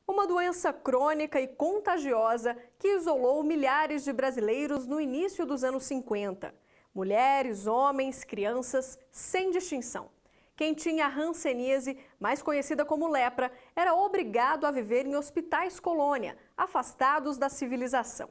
Uma doença crônica e contagiosa que isolou milhares de brasileiros no início dos anos 50. Mulheres, homens, crianças, sem distinção. Quem tinha hanseníase, mais conhecida como lepra, era obrigado a viver em hospitais colônia, afastados da civilização.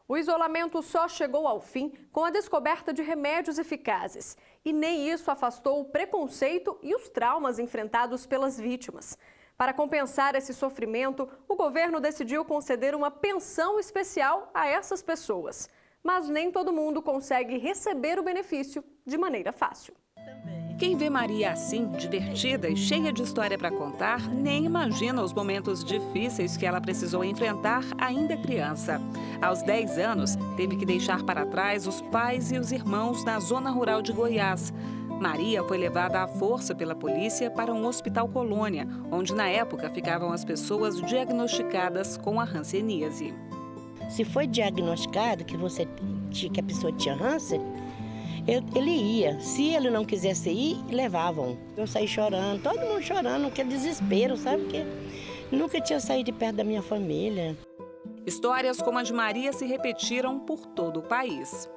O isolamento só chegou ao fim com a descoberta de remédios eficazes. E nem isso afastou o preconceito e os traumas enfrentados pelas vítimas. Para compensar esse sofrimento, o governo decidiu conceder uma pensão especial a essas pessoas. Mas nem todo mundo consegue receber o benefício de maneira fácil. Quem vê Maria assim, divertida e cheia de história para contar, nem imagina os momentos difíceis que ela precisou enfrentar ainda criança. Aos 10 anos, teve que deixar para trás os pais e os irmãos na zona rural de Goiás. Maria foi levada à força pela polícia para um hospital colônia, onde na época ficavam as pessoas diagnosticadas com a hanseníase. Se foi diagnosticado que a pessoa tinha Hansen, ele ia. Se ele não quisesse ir, levavam. Eu saí chorando, todo mundo chorando, aquele desespero, sabe? Porque nunca tinha saído de perto da minha família. Histórias como a de Maria se repetiram por todo o país.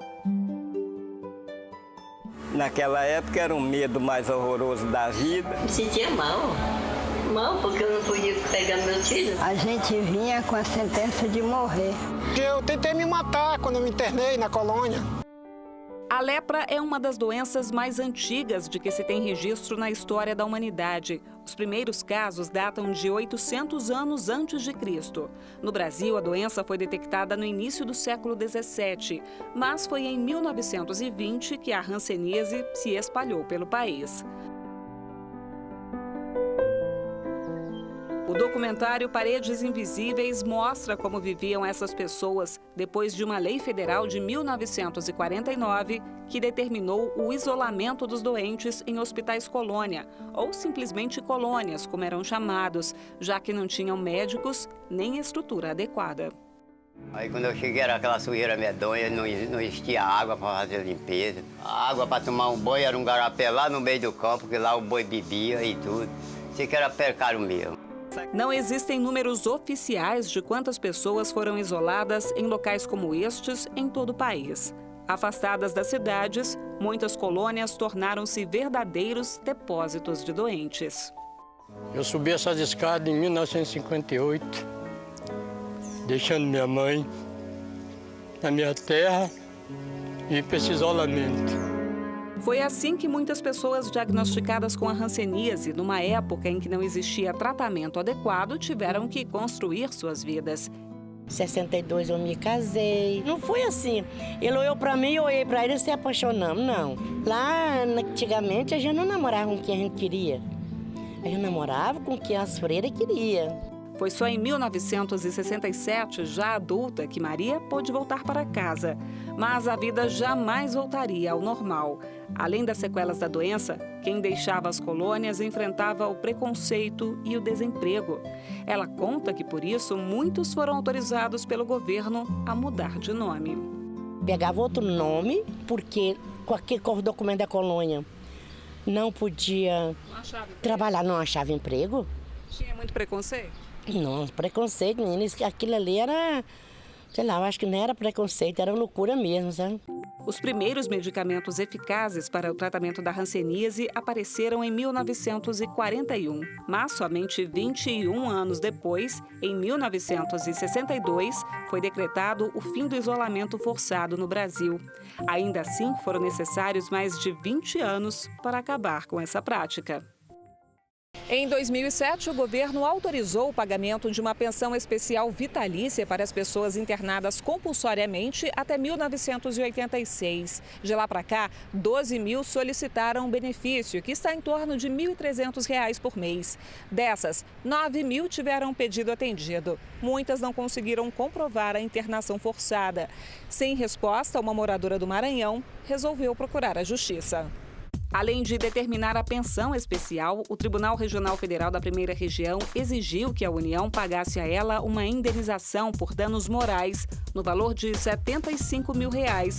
Naquela época era um medo mais horroroso da vida. Me sentia mal porque eu não podia pegar meu filho. A gente vinha com a sentença de morrer. Eu tentei me matar quando eu me internei na colônia. A lepra é uma das doenças mais antigas de que se tem registro na história da humanidade. Os primeiros casos datam de 800 anos antes de Cristo. No Brasil, a doença foi detectada no início do século XVII, mas foi em 1920 que a hanseníase se espalhou pelo país. O documentário Paredes Invisíveis mostra como viviam essas pessoas depois de uma lei federal de 1949 que determinou o isolamento dos doentes em hospitais colônia, ou simplesmente colônias, como eram chamados, já que não tinham médicos nem estrutura adequada. Aí quando eu cheguei era aquela sujeira medonha, não existia água para fazer limpeza. A água para tomar um banho era um garapé lá no meio do campo, que lá o boi bebia e tudo. Isso que era precário mesmo. Não existem números oficiais de quantas pessoas foram isoladas em locais como estes em todo o país. Afastadas das cidades, muitas colônias tornaram-se verdadeiros depósitos de doentes. Eu subi essas escadas em 1958, deixando minha mãe na minha terra e para esse isolamento. Foi assim que muitas pessoas diagnosticadas com a hanseníase, numa época em que não existia tratamento adequado, tiveram que construir suas vidas. Em 62 eu me casei. Não foi assim. Ele olhou para mim, eu olhei para ele e se apaixonamos, não. Lá, antigamente, a gente não namorava com quem a gente queria. A gente namorava com quem as freiras queriam. Foi só em 1967, já adulta, que Maria pôde voltar para casa. Mas a vida jamais voltaria ao normal. Além das sequelas da doença, quem deixava as colônias enfrentava o preconceito e o desemprego. Ela conta que, por isso, muitos foram autorizados pelo governo a mudar de nome. Pegava outro nome, porque com aquele documento da colônia não podia trabalhar, não achava emprego. Tinha muito preconceito? Não, preconceito, meninas, aquilo ali era, sei lá, eu acho que não era preconceito, era loucura mesmo, sabe? Os primeiros medicamentos eficazes para o tratamento da hanseníase apareceram em 1941, mas somente 21 anos depois, em 1962, foi decretado o fim do isolamento forçado no Brasil. Ainda assim, foram necessários mais de 20 anos para acabar com essa prática. Em 2007, o governo autorizou o pagamento de uma pensão especial vitalícia para as pessoas internadas compulsoriamente até 1986. De lá para cá, 12 mil solicitaram o benefício, que está em torno de R$ 1.300 por mês. Dessas, 9 mil tiveram pedido atendido. Muitas não conseguiram comprovar a internação forçada. Sem resposta, uma moradora do Maranhão resolveu procurar a justiça. Além de determinar a pensão especial, o Tribunal Regional Federal da Primeira Região exigiu que a União pagasse a ela uma indenização por danos morais no valor de R$ 75 mil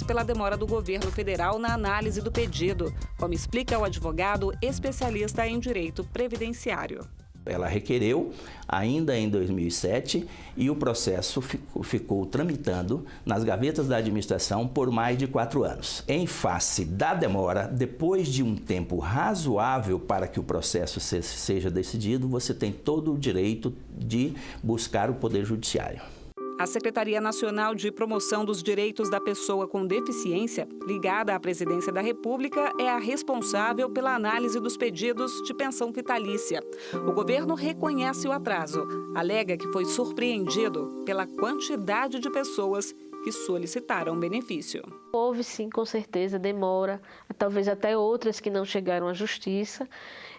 pela demora do governo federal na análise do pedido, como explica o advogado especialista em direito previdenciário. Ela requereu ainda em 2007 e o processo ficou tramitando nas gavetas da administração por mais de 4 anos. Em face da demora, depois de um tempo razoável para que o processo seja decidido, você tem todo o direito de buscar o Poder Judiciário. A Secretaria Nacional de Promoção dos Direitos da Pessoa com Deficiência, ligada à Presidência da República, é a responsável pela análise dos pedidos de pensão vitalícia. O governo reconhece o atraso, alega que foi surpreendido pela quantidade de pessoas que solicitaram o benefício. Houve sim, com certeza, demora, talvez até outras que não chegaram à justiça.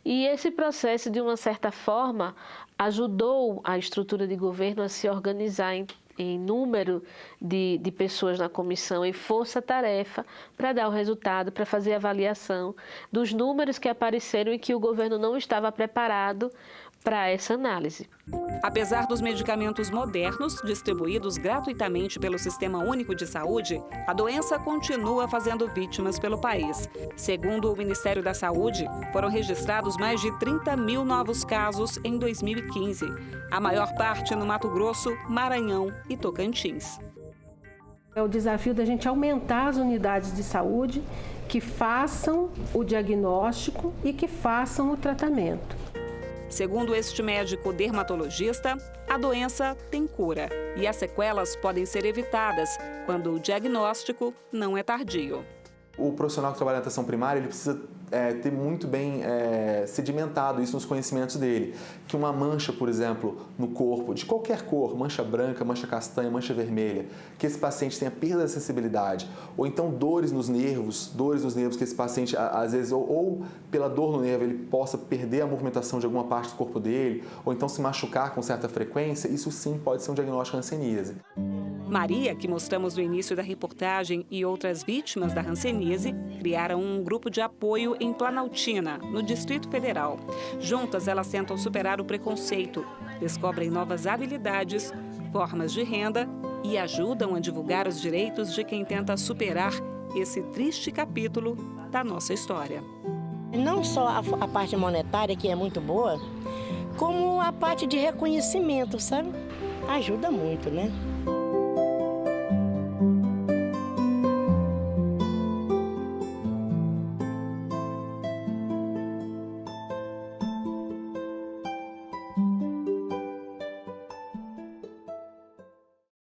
E esse processo, de uma certa forma, ajudou a estrutura de governo a se organizar em número de pessoas na comissão, em força-tarefa, para dar o resultado, para fazer a avaliação dos números que apareceram e que o governo não estava preparado para essa análise. Apesar dos medicamentos modernos distribuídos gratuitamente pelo Sistema Único de Saúde, a doença continua fazendo vítimas pelo país. Segundo o Ministério da Saúde, foram registrados mais de 30 mil novos casos em 2015, a maior parte no Mato Grosso, Maranhão e Tocantins. É o desafio da gente aumentar as unidades de saúde que façam o diagnóstico e que façam o tratamento. Segundo este médico dermatologista, a doença tem cura e as sequelas podem ser evitadas quando o diagnóstico não é tardio. O profissional que trabalha na atenção primária, ele precisa ter muito bem sedimentado isso nos conhecimentos dele. Que uma mancha, por exemplo, no corpo, de qualquer cor, mancha branca, mancha castanha, mancha vermelha, que esse paciente tenha perda da sensibilidade, ou então dores nos nervos que esse paciente, às vezes, ou pela dor no nervo, ele possa perder a movimentação de alguma parte do corpo dele, ou então se machucar com certa frequência, isso sim pode ser um diagnóstico de hanseníase. Maria, que mostramos no início da reportagem, e outras vítimas da hanseníase criaram um grupo de apoio em Planaltina, no Distrito Federal. Juntas, elas tentam superar o preconceito, descobrem novas habilidades, formas de renda e ajudam a divulgar os direitos de quem tenta superar esse triste capítulo da nossa história. Não só a parte monetária, que é muito boa, como a parte de reconhecimento, sabe? Ajuda muito, né?